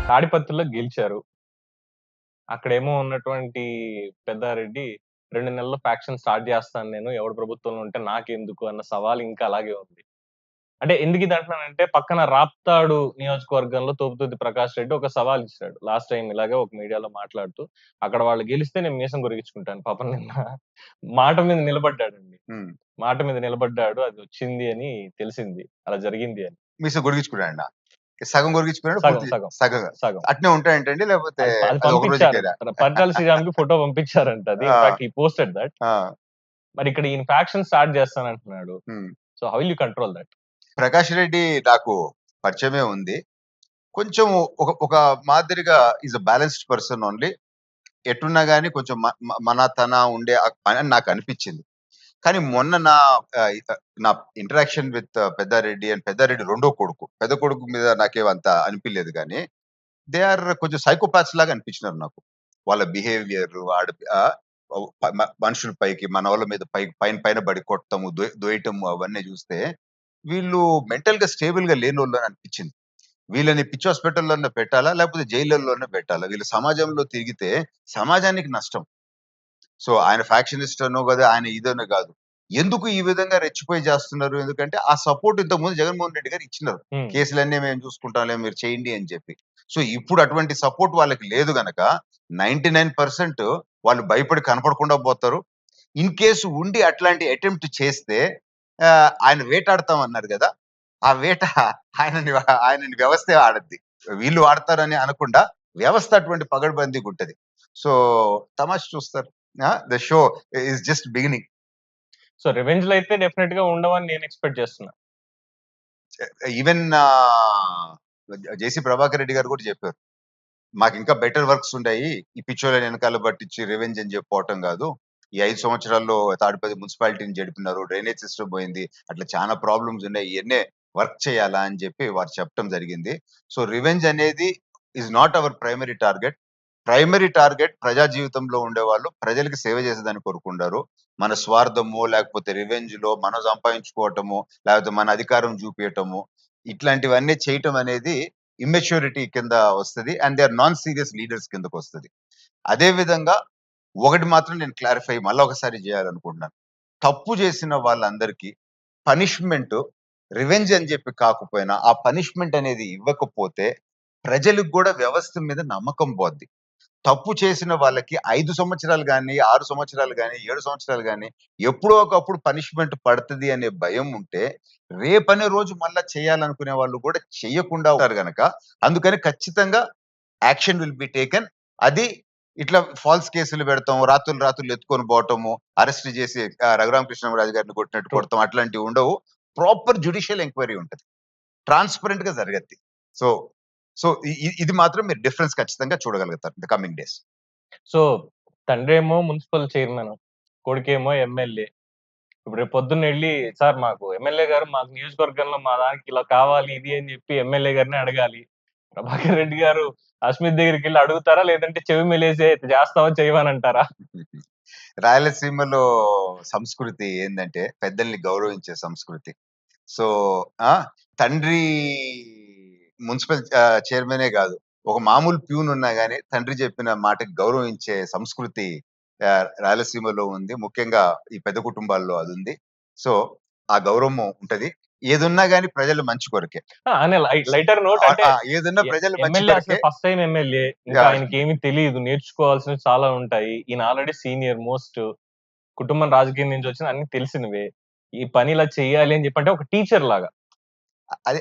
తాడిపత్రిలో గెలిచారు. అక్కడేమో ఉన్నటువంటి పెద్దారెడ్డి 2 నెలల్లో ఫ్యాక్షన్ స్టార్ట్ జేస్తాను నేను. ఎవడు ప్రభుత్వంలో ఉంటే నాకెందుకు అన్న సవాల్ ఇంకా అలాగే ఉంది. అంటే ఎందుకిది అంటున్నానంటే పక్కన రాప్తాడు నియోజకవర్గంలో తోపుదుర్తి ప్రకాష్ రెడ్డి ఒక సవాల్ ఇచ్చాడు. లాస్ట్ టైమ్ ఇలాగే ఒక మీడియాలో మాట్లాడుతూ, అక్కడ వాళ్ళు గెలిస్తే నేను మీసం కొరికించుకుంటాను. పాపం నిన్న మాట మీద నిలబడ్డాడండి. హ్మ్. మాట మీద నిలబడ్డాడు. అది వచ్చింది అని తెలిసింది. అలా జరిగింది అని. మీసం గొరిగించుకున్నాడా? సగం గొరిగించుకున్నాడా? సగం, పూర్తి సగం, సగంగా. సగం. అట్నే ఉంటాయంటండి? లేకపోతే అది అది అది ఒక పంపించారు. రోజుకేనా? పరిటాల శ్రీరామ్‌కి ఫోటో పంపించారంట అది. ఆ! In fact he posted that. ఆ! మరి ఇక్కడ ఈయన ఫ్యాక్షన్ స్టార్ట్ చేస్తానంటున్నాడు. హ్మ్. So, how will you control that? Prakash Reddy నాకు పరిచయమే ఉంది. కొంచెం ఒక ఒక మాదిరిగా is a balanced person only. ఎటున్నా గాని కొంచెం మ మ మన తన ఉండే అని నాకనిపిచ్చింది. కానీ మొన్న నా interaction with Peddareddy and Peddareddy రెండో కొడుకు. పెద్ద కొడుకు మీద నాకేమంత అనిపియలేదు గానీ, దే ఆర్ కొంచెం సైకోపాత్స్ లాగా అనిపించినారు నాకు. వాళ్ళ బిహేవియర్ మనుషుల పైకి, మనోళ్ళ మీద పైన పైన పడి కొట్టటము, దొయ్యటము అవన్నీ చూస్తే, వీళ్ళు మెంటల్‌గా స్టేబుల్‌గా లేనోళ్ళు అనిపించింది. వీళ్ళని పిచ్చి హాస్పిటల్‌లోనే పెట్టాలా? లేకపోతే జైళ్ళల్లోనే పెట్టాలా? వీళ్ళు సమాజంలో తిరిగితే సమాజానికి నష్టం. సో, ఆయన ఫ్యాక్షనిస్ట్ అనో కాదు, ఆయన ఇదనో కాదు. ఎందుకు ఈ విధంగా రెచ్చిపోయి చేస్తున్నారు? ఎందుకంటే, ఆ సపోర్ట్ ఇంతకుముందు జగన్మోహన్ రెడ్డి గారు ఇచ్చినారు. హ్మ్. కేసులన్నీ మేము చూసుకుంటాంలే మీరు చేయండి అని చెప్పి. సో, ఇప్పుడు అటువంటి సపోర్ట్ వాళ్ళకి లేదు గనక 99% వాళ్ళు భయపడి కనపడకుండా పోతారు. ఇన్ కేస్ ఉండి అట్లాంటి అటెంప్ట్ చేస్తే ఆయన వేటాడతాం అన్నారు గదా! ఆ వేట ఆయనని ఆయనని వ్యవస్థే ఆడద్ది. వీళ్ళు ఆడతారని అనకుండా వ్యవస్థ అటువంటి పగడ్బందీగుంటది. సో, తమాషా చూస్తారు. The show is just beginning. So, రివెంజ్‌లు అయితే డెఫినెట్‌గా ఉండవని నేను ఎక్స్‌పెక్ట్ చేస్తున్నా. ఈవెన్ జేసీ ప్రభాకర్ రెడ్డి గారు కూడా చెప్పారు. మాకింకా బెటర్ వర్క్స్ ఉండాయి. ఈ పిచ్చోళ్ళని ఎనకాల పట్టించి రివెంజ్ అని చెప్పి పోవటం గాదు. ఈ 5 సంవత్సరాల్లో తాడిపత్రి మున్సిపాలిటీని జడిపినారు. డ్రైనేజ్ సిస్టమ్ పోయింది. అట్లా చాలా ప్రాబ్లమ్స్ ఉన్నాయి. ఇయన్నే వర్క్ చేయాలా అని చెప్పి వారు చెప్పటం జరిగింది. సో, రివెంజ్ అనేది is not our primary target. Primary target ప్రజా జీవితంలో ఉండేవాళ్ళు ప్రజలకి సేవ చేసేదాన్ని కోరుకుంటారు. మన స్వార్థమో, లేకపోతే రివెంజ్‌లో మనం సంపాదించుకోవటమో, లేకపోతే మన అధికారం చూపియటమో, ఇట్లాంటివన్నీ చేయటం అనేది ఇమ్మెచ్యూరిటీ కింద వస్తది. And they are non serious leaders కిందకొస్తది. అదే విధంగా ఒకటి మాత్రం నేను క్లారిఫై మళ్ళా ఒకసారి చేయాలనుకుంటున్నాను. తప్పు చేసిన వాళ్ళందరికీ పనిష్మెంట్ రివెంజ్ అని చెప్పి కాకపోయినా, ఆ పనిష్మెంట్ అనేది ఇవ్వకపోతే ప్రజలకు గూడా వ్యవస్థ మీద నమ్మకం పోద్ది. తప్పు చేసిన వాళ్ళకి 5 సంవత్సరాలు గాని, 6 సంవత్సరాలు గాని, 7 సంవత్సరాలు గాని ఎప్పుడో ఒకప్పుడు పనిష్మెంట్ పడతది అనే భయం ఉంటే, రేపనే రోజు మళ్ళా చేయాలనుకునే వాళ్ళు కూడా చెయ్యకుండా ఉంటారు గనక, అందుకని ఖచ్చితంగా యాక్షన్ విల్ బి టేకెన్. అది ఇట్లా ఫాల్స్ కేసులు పెడతాం, రాత్రులు రాత్రులు ఎత్తుకొని పోవటము, అరెస్ట్ చేసి రఘురామకృష్ణరాజు గారిని కొట్టినట్టు ట్రూ. కొడతాం అట్లాంటివి ఉండవు. ప్రాపర్ జ్యుడిషియల్ ఎంక్వైరీ ఉంటది. ట్రాన్స్‌పరెంట్‌గా జరగద్ది. సో, సో ఇది మాత్రం మీరు డిఫరెన్స్ ఖచ్చితంగా చూడగలుగుతారు in the coming days. So, తండ్రేమో మున్సిపల్ చైర్మన్, కొడుకేమో ఎమ్మెల్యే. ఇప్పుడు రేపు పొద్దున్నెళ్లి సార్ మాకు ఎమ్మెల్యే గారు మాకు నియోజకవర్గంలో మా దానికి ఇలా కావాలి ఇది అని చెప్పి ఎమ్మెల్యే గారిని అడగాలి. ప్రభాకర్ రెడ్డి గారు అస్మిత్ దగ్గరికెళ్లి అడుగుతారా? లేదంటే చెవి మెలేసి చేస్తావా చెయ్యవా అని అంటారా? రాయలసీమలో సంస్కృతి ఏందంటే పెద్దల్ని గౌరవించే సంస్కృతి. సో, ఆ! తండ్రి మున్సిపల్ చైర్మనే గాదు. ఒక మామూలు ప్యూన్ ఉన్నా గాని తండ్రి చెప్పిన మాటకి గౌరవించే సంస్కృతి రాయలసీమలో ఉంది. ముఖ్యంగా ఈ పెద్ద కుటుంబాల్లో అదుంది. సో, ఆ గౌరవం ఉంటది. ఏదున్నా గాని ప్రజల మంచి కొరకే. అనే లైటర్ నోట్ అంటే ఏదున్నా ప్రజల మంచి ఎమ్మెల్యే అసలు కొరకే. First time MLA. ఇంకా యాహ్! ఆయనకేమి తెలీదు. నేర్చుకోవాల్సినవి చాలా ఉంటాయి. ఈయన ఆల్రెడీ సీనియర్ మోస్ట్. కుటుంబం రాజకీయం నుంచి వచ్చిన అన్ని తెలిసినవే. ఈ పని ఇలా చేయాలి అని చెప్పి అంటే ఒక టీచర్ లాగా.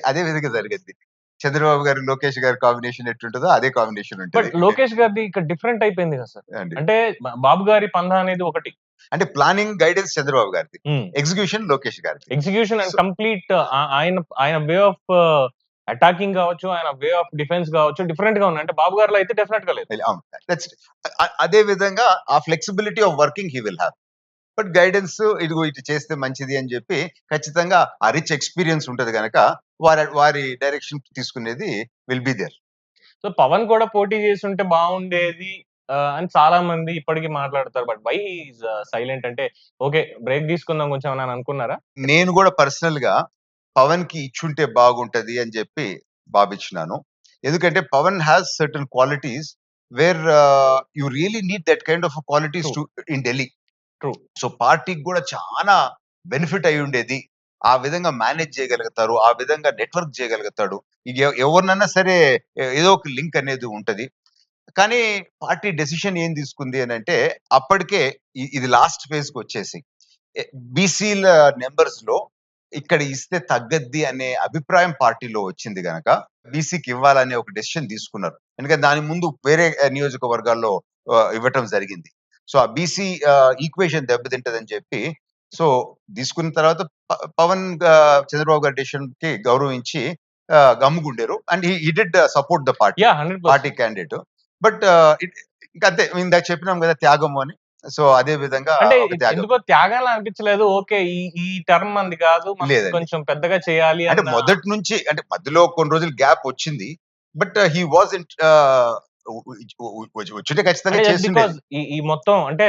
అదే విధంగా జరిగిద్ది. చంద్రబాబు గారు, లోకేష్ గారి కాంబినేషన్ ఎట్టుంటదో అదే కాంబినేషన్ బట్ ఉంటది. లోకేష్ గారిది ఇక్కడ డిఫరెంట్ అయిపోయింది కదా సార్. అండి. అంటే బాబు గారి పందా అనేది ఒకటి. అంటే ప్లానింగ్, గైడెన్స్ చంద్రబాబు గారిది. హ్మ్. ఎగ్జిక్యూషన్ లోకేష్ గారిది. ఎగ్జిక్యూషన్ అండ్ సో, కంప్లీట్ ఆయన ఆయన వే ఆఫ్ అటాకింగ్ గావచ్చు, ఆయన వే ఆఫ్ డిఫెన్స్ గావచ్చు డిఫరెంట్‌గా ఉన్నాయి. అంటే బాబు గారిలో అయితే డెఫినెట్‌గా లేదు. అవును. దట్స్ అదే విధంగా ఆ flexibility of working he will have. But guidance ఇదిగో ఇటు చేస్తే మంచిది అని చెప్పి ఖచ్చితంగా ఆ రిచ్ ఎక్స్‌పీరియన్స్ ఉంటది గనక వారి డైరెక్షన్ తీసుకునేది will be there. So, Pawan కూడా పోటీ చేసుంటే బావుండేది అని చాలా మంది ఇప్పటికి మాట్లాడతారు. But why he is silent అంటే ఓకే. బ్రేక్ తీసుకుందాం కొంచెం అని అనుకున్నారా? నేను గూడా పర్సనల్‌గా పవన్‌కి ఇచ్చుంటే బాగుంటది అని చెప్పి భావించినాను. ఎందుకంటే Pawan has certain qualities where you really need that kind of qualities true. To in Delhi. True. So పార్టీకి కూడా చాలా బెనిఫిట్ అయి ఉండేది. ఆ విధంగా మేనేజ్ చేయగలుగుతారు. ఆ విధంగా నెట్వర్క్ చేయగలుగుతాడు. ఇక ఎవరినన్నా సరే ఏదో ఒక లింక్ అనేది ఉంటది. కానీ పార్టీ డెసిషన్ ఏం తీసుకుంది అనంటే, అప్పటికే ఇది లాస్ట్ ఫేజ్‌కి వచ్చేసి బీసీల నంబర్స్ లో ఇక్కడ ఇస్తే తగ్గద్ది అనే అభిప్రాయం పార్టీలో వచ్చింది గనక బీసీకి ఇవ్వాలనే ఒక డెసిషన్ తీసుకున్నారు. ఎందుకంటే దాని ముందు వేరే నియోజకవర్గాల్లో ఇవ్వటం జరిగింది. సో ఆ బీసీ ఈక్వేషన్ దెబ్బతింటదని చెప్పి సో తీసుకున్న తర్వాత పవన్ చంద్రబాబు గారి డెసిషన్ కి గౌరవించి గమ్ముగుండారు. And he did support the party yeah! 100%. Candidate. But ఇంకంతే ఇందాక చెప్పినాం కదా త్యాగము అని. సో అదే విధంగా అంటే ఒక త్యాగం. ఎందుకో త్యాగాలు అనిపించలేదు. ఓకే. ఈ ఈ టర్మ్ మనది కాదు. మనం లేదండి. కొంచెం పెద్దగా చేయాలి అంటే అన్న. మొదటి నుంచి అంటే మధ్యలో కొన్ని రోజులు గ్యాప్ వచ్చింది. బట్ హి వాజంట్ వచ్చుంటే ఖచ్చితంగా అంటే జస్ట్ బికాజ్ చేసుండేది. ఈ మొత్తం అంటే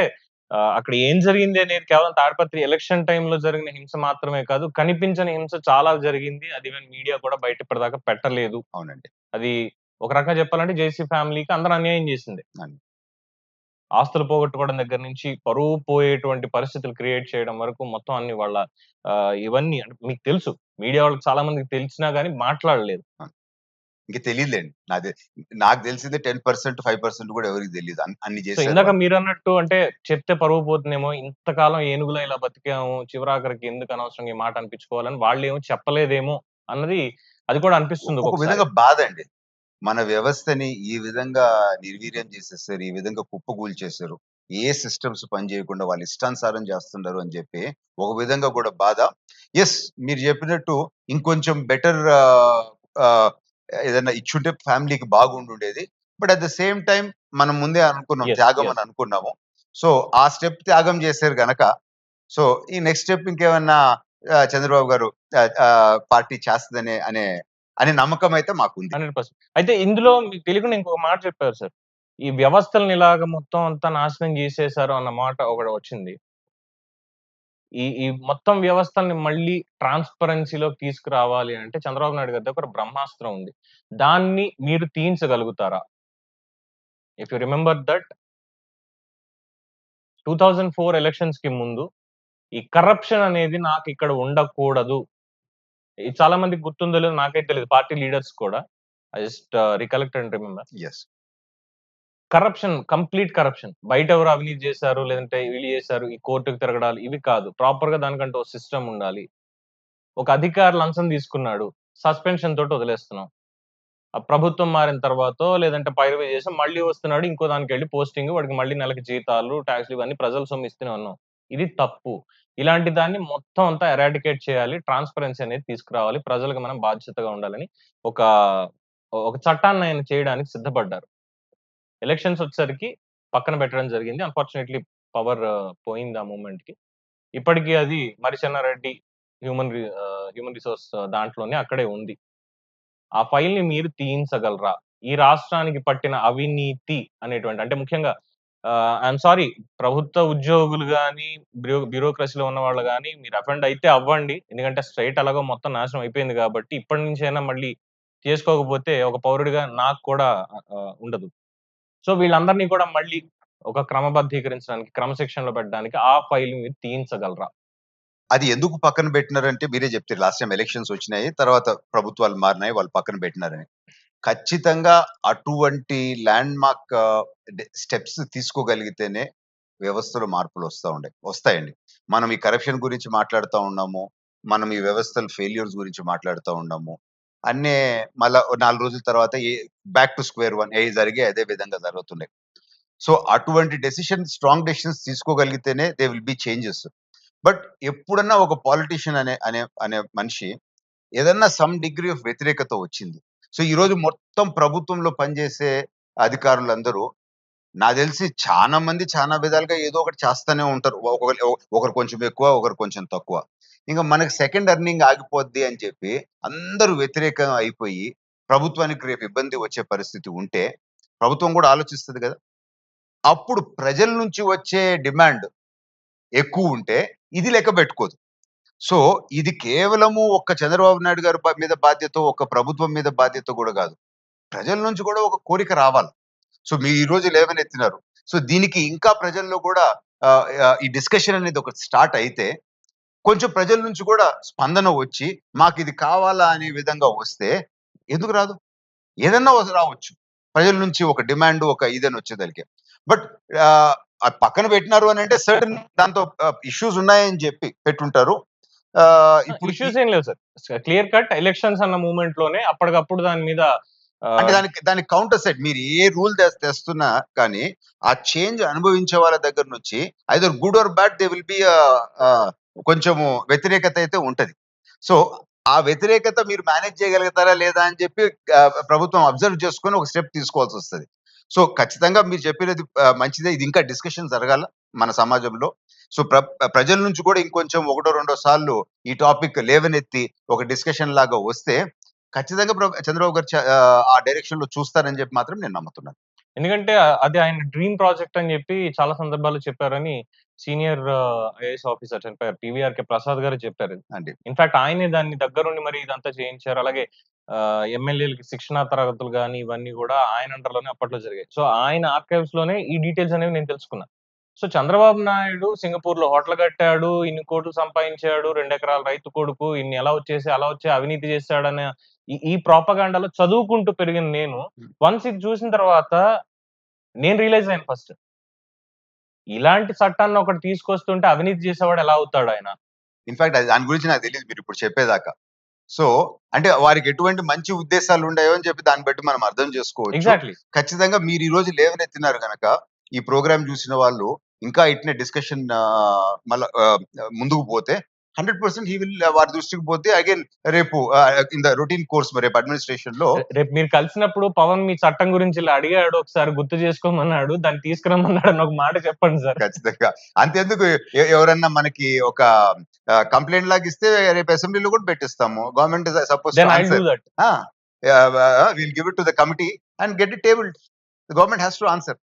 అక్కడ ఏం జరిగింది అనేది కేవలం తాడిపత్రి ఎలక్షన్ టైమ్‌లో జరిగిన హింస మాత్రమే కాదు. కనిపించని హింస చాలా జరిగింది. అది ఈవెన్ మీడియా కూడా బయట ఇప్పటిదాకా పెట్టలేదు. అవునండి. అది ఒక రకంగా చెప్పాలంటే జేసీ ఫ్యామిలీకి అందరూ అన్యాయం చేసిందే. అవును. ఆస్తులు పోగొట్టుకోవడం దగ్గర నుంచి పరువు పోయేటువంటి పరిస్థితులు క్రియేట్ చేయడం వరకు మొత్తం అన్ని వాళ్ళ ఇవన్నీ అంటే మీకు తెలుసు. మీడియా వాళ్ళకి చాలా మందికి తెలిసినా గాని మాట్లాడలేదు. అవును. ఇంక తెలీదులెండి. నాకు తెలిసిందే 10%, 5% కూడా ఎవరికీ తెలీదు. అన్ని సో, చేశారు ఇందాక వాళ్ళు. మీరన్నట్టు అంటే చెప్తే పరువు పోతుందేమో, ఇంతకాలం ఏనుగులా ఇలా బతికాము, చివరాఖరికి ఎందుకు అనవసరంగా ఈ మాట అనిపించుకోవాలని వాళ్ళేమో చెప్పలేదేమో అన్నది అది కూడా అనిపిస్తుంది ఒక ఒక్కొక్కసారి. విధంగా బాధండి. మన వ్యవస్థని ఈ విధంగా నిర్వీర్యం చేసేసారు. ఈ విధంగా కుప్పకూల్చేశారు. ఏ సిస్టమ్స్ పనిచేయకుండా వాళ్ళ ఇష్టానుసారం చేస్తున్నారు అని చెప్పి ఒక విధంగా కూడా బాధ. యెస్, మీరు చెప్పినట్టు ఇంకొంచెం బెటర్ ఏదైనా ఇచ్చుంటే ఫ్యామిలీకి బాగుండుండేది. But at the same time మనం ముందే అనుకున్నాం. యెస్. త్యాగం యెస్. అని అనుకున్నాము. సో ఆ స్టెప్ త్యాగం చేశారు గనక సో ఈ నెక్స్ట్ స్టెప్ ఇంకేమన్నా చంద్రబాబు గారు పార్టీ చేస్తదనే అనే అనే నమ్మకం అయితే మాకుంది. 100%. అయితే ఇందులో మీకు తెలియకుండా ఇంకొక మాట చెప్పారు సార్. ఈ వ్యవస్థల్ని ఇలాగ మొత్తం అంతా నాశనం చేసేసారు అన్న మాట ఒకటి వచ్చింది. ఈ మొత్తం వ్యవస్థల్ని మళ్ళీ ట్రాన్స్‌పరెన్సీలోకి తీసుకురావాలి అంటే చంద్రబాబు నాయుడు గారి దగ్గర ఒక బ్రహ్మాస్త్రం ఉంది. దాన్ని మీరు తీయించగలుగుతారా? ఇఫ్ యూ రిమెంబర్ దట్ 2004 ఎలక్షన్స్‌కి ముందు ఈ కరప్షన్ అనేది నాకిక్కడ ఉండకూడదు. ఇది చాలా మందికి గుర్తుందో లేదో నాకైతే తెలీదు. పార్టీ లీడర్స్ కూడా. I just recollect and remember. Yes. Corruption, complete corruption. బయటెవరో అవినీతి చేశారు, లేదంటే వీళ్ళు చేశారు, ఈ కోర్టుకి తిరగడాలు ఇవి కాదు. ప్రాపర్‌గా దానికంటూ ఒక సిస్టమ్ ఉండాలి. ఒక అధికారి లంచం తీసుకున్నాడు. సస్పెన్షన్ తోటి వదిలేస్తున్నాం. ఆ ప్రభుత్వం మారిన తర్వాతో, లేదంటే పైరవీ చేసి మళ్ళీ వస్తున్నాడు. ఇంకో దానికెళ్ళి పోస్టింగ్. వాడికి మళ్ళీ నెలకి జీతాలు, టాక్స్‌లు ఇవన్నీ ప్రజల సొమ్ము ఇస్తూనే ఉన్నాం. ఇది తప్పు. ఇలాంటి దాన్ని మొత్తం అంతా ఎరాడికేట్ చేయాలి. ట్రాన్స్‌పరెన్సీ అనేది తీసుకురావాలి. ప్రజలకు మనం బాధ్యతగా ఉండాలని ఒక ఒక చట్టాన్ని ఆయన చేయడానికి సిద్ధపడ్డారు. ఎలక్షన్స్ వచ్చేసరికి పక్కన పెట్టడం జరిగింది. అన్‌ఫార్చునేట్‌లీ పవర్ పోయింది ఆ మూవ్‌మెంట్‌కి. ఇప్పటికి అది మర్రిచెన్నారెడ్డి హ్యూమన్ రిసోర్స్ దాంట్లోనే అక్కడే ఉంది. ఆ ఫైల్‌ని మీరు తీయించగలరా? ఈ రాష్ట్రానికి పట్టిన అవినీతి అనేటువంటి అంటే ముఖ్యంగా ఐయామ్ సారీ ప్రభుత్వ ఉద్యోగులు గాని, బ్యూరోక్రసీలో ఉన్నవాళ్ళు గాని మీరు అఫెండ్ అయితే అవ్వండి. ఎందుకంటే స్ట్రెయిట్ ఎలాగో మొత్తం నాశనం అయిపోయింది కాబట్టి ఇప్పటి నుంచైనా మళ్ళీ చేసుకోకపోతే ఒక పౌరుడిగా నాకు కూడా ఉండదు. సో వీళ్ళందరిని కూడా మళ్ళీ ఒక క్రమబద్ధీకరించడానికి, క్రమశిక్షణలో పెట్టడానికి ఆ ఫైల్‌ని మీరు తీయించగలరా? అది ఎందుకు పక్కన పెట్టినారంటే మీరే చెప్తారు. లాస్ట్ టైమ్ ఎలక్షన్స్ వచ్చినాయి. తర్వాత ప్రభుత్వాలు మారినాయి. వాళ్ళు పక్కన పెట్టినారని. ఖచ్చితంగా అటువంటి ల్యాండ్ మార్క్ స్టెప్స్ తీసుకోగలిగితేనే వ్యవస్థలో వస్తాయండి. మనం ఈ కరప్షన్ గురించి మాట్లాడుతా ఉన్నాము. మనం ఈ వ్యవస్థల ఫెయిల్యూర్స్ గురించి మాట్లాడుతా ఉన్నాము. అన్నే మళ్ళా ఓ 4 రోజుల తర్వాత బ్యాక్ టు స్క్వేర్ వన్ జరిగాయి అదే విధంగా జరుగుతున్నాయి. సో అటువంటి స్ట్రాంగ్ డెసిషన్స్ తీసుకోగలిగితేనే they will be changes. But ఎప్పుడన్నా ఒక పాలిటీషియన్ అనే అనే అనే మనిషి ఏదన్నా సమ్ డిగ్రీ ఆఫ్ వ్యతిరేకత వచ్చింది. సో ఈరోజు మొత్తం ప్రభుత్వంలో పనిచేసే అధికారులందరూ నాకు తెలిసి చాలా మంది చాలా విధాలుగా ఏదో ఒకటి చేస్తూనే ఉంటారు. ఒకరు కొంచెం ఎక్కువ, ఒకరు కొంచెం తక్కువ. ఇంక మనకి సెకండ్ ఎర్నింగ్ ఆగిపోద్ది అని చెప్పి అందరూ వ్యతిరేకం అయిపోయి ప్రభుత్వానికి రేపు ఇబ్బంది వచ్చే పరిస్థితి ఉంటే ప్రభుత్వం కూడా ఆలోచిస్తది కదా! అప్పుడు ప్రజల నుంచి వచ్చే డిమాండ్ ఎక్కువుంటే ఇది లెక్క పెట్టుకోదు. సో, ఇది కేవలము ఒక్క చంద్రబాబు నాయుడు గారి మీద బాధ్యతో, ఒక్క ప్రభుత్వం మీద బాధ్యత గూడా గాదు. ప్రజల నుంచి కూడా ఒక కోరిక రావాలి. సో మీరు ఈ రోజు లేవనెత్తినారు. సో దీనికి ఇంకా ప్రజల్లో కూడా ఈ డిస్కషన్ అనేది ఒకటి స్టార్ట్ అయితే కొంచెం ప్రజల నుంచి కూడా స్పందన వచ్చి మాకిది కావాలా అనే విధంగా వస్తే ఎందుకు రాదు? ఏదన్నా రావచ్చు. ప్రజల నుంచి ఒక డిమాండ్ ఒక ఇదని వచ్చేదలికే. బట్ అది పక్కన పెట్టినారు అనంటే సర్టెన్ దాంతో ఇష్యూస్ ఉన్నాయని చెప్పి పెట్టుంటారు. ఇప్పుడు ఇష్యూస్ ఏం లేవు సార్. క్లియర్ కట్ ఎలక్షన్స్ అన్న మూవ్‌మెంట్ లోనే అప్పటికప్పుడు దాని మీద అంటే దానికి కౌంటర్ సైడ్ మీరు ఏ రూల్ తెస్తున్నా కానీ, ఆ చేంజ్ అనుభవించే వాళ్ళ దగ్గర నుంచి either good or bad they will B కొంచెము వ్యతిరేకత అయితే ఉంటది. సో, ఆ వ్యతిరేకత మీరు మేనేజ్ చేయగలుగుతారా లేదా అని చెప్పి ప్రభుత్వం అబ్జర్వ్ చేసుకొని ఒక స్టెప్ తీసుకోవాల్సొస్తది. సో, ఖచ్చితంగా మీరు చెప్పినది మంచిదే. ఇది ఇంకా డిస్కషన్ జరగాల మన సమాజంలో. సో, ప్రజల నుంచి కూడా ఇంకొంచెం ఒకటో, రెండో సార్లు ఈ టాపిక్ లేవనెత్తి ఒక డిస్కషన్ లాగా వస్తే ఖచ్చితంగా చంద్రబాబు గారు ఆ డైరెక్షన్‌లో చూస్తారని చెప్పి మాత్రం నేను నమ్ముతున్నాను. ఎందుకంటే అది ఆయన డ్రీమ్ ప్రాజెక్ట్ అని చెప్పి చాలా సందర్భాల్లో చెప్పారని సీనియర్ ఐఏఎస్ ఆఫీసర్ చనిపోయారు. పీవీఆర్‌కే ప్రసాద్ గారు చెప్పారు. అండి. ఇన్‌ఫాక్ట్ ఆయనే దాన్ని దగ్గరుండి మరి ఇదంతా చేయించారు. అలాగే ఎమ్మెల్యేలకి శిక్షణా తరగతులు గాని ఇవన్నీ గూడా ఆయన అండర్‌లోనే అప్పట్లో జరిగాయి. సో ఆయన ఆర్కైవ్స్‌లోనే ఈ డీటెయిల్స్ అనేవి నేను తెలుసుకున్నా. సో చంద్రబాబు నాయుడు సింగపూర్‌లో హోటల్ కట్టాడు, ఇన్ని కోట్లు సంపాదించాడు, 2 ఎకరాల రైతు కొడుకు, ఇన్ని ఎలా వచ్చేసాయి, అలా వచ్చాయి, అవినీతి చేశాడనే ఈ ప్రొపగాండాలో చదువుకుంటూ పెరిగిన నేను వన్స్ ఇది చూసిన తర్వాత నేను రియలైజ్ అయ్యాను ఫస్ట్. ఇలాంటి చట్టాన్ని ఒకటి తీసుకొస్తుంటే అవినీతి చేసేవాడు ఎలా అవుతాడాయన? ఇన్‌ఫాక్ట్ దాని గురించి నాకు తెలీదు మీరిప్పుడు చెప్పేదాకా. సో, అంటే వారికి ఎటువంటి మంచి ఉద్దేశాలు ఉన్నాయో అని చెప్పి దాన్ని బట్టి మనం అర్థం చేసుకోవచ్చు. ఎగ్జాక్ట్‌లీ. ఖచ్చితంగా మీరు ఈ రోజు లేవనెత్తినారు గనక, ఈ ప్రోగ్రామ్ చూసిన వాళ్ళు ఇంకా ఇట్నే డిస్కషన్ మళ్ళా ముందుకు పోతే 100% వారి దృష్టికి పోతే అగైన్ రేపు ఇన్ ద రొటీన్ కోర్స్ రేపు అడ్మినిస్ట్రేషన్‌లో రేపు మీరు కలిసినప్పుడు పవన్ మీ చట్టం గురించి ఇలా అడిగాడు, ఒకసారి గుర్తు చేసుకోమన్నాడు, దాన్ని తీసుకురమ్మన్నాడు అని ఒక మాట చెప్పండి సార్. ఖచ్చితంగా. అంతెందుకు ఎవరన్నా మనకి ఒక కంప్లెయింట్ లాగా ఇస్తే రేపు అసెంబ్లీలో కూడా పెట్టిస్తాము. Government is suppose to then I will answer. Do that. Ah! Will give it to the committee and get it tabled. The government has to answer.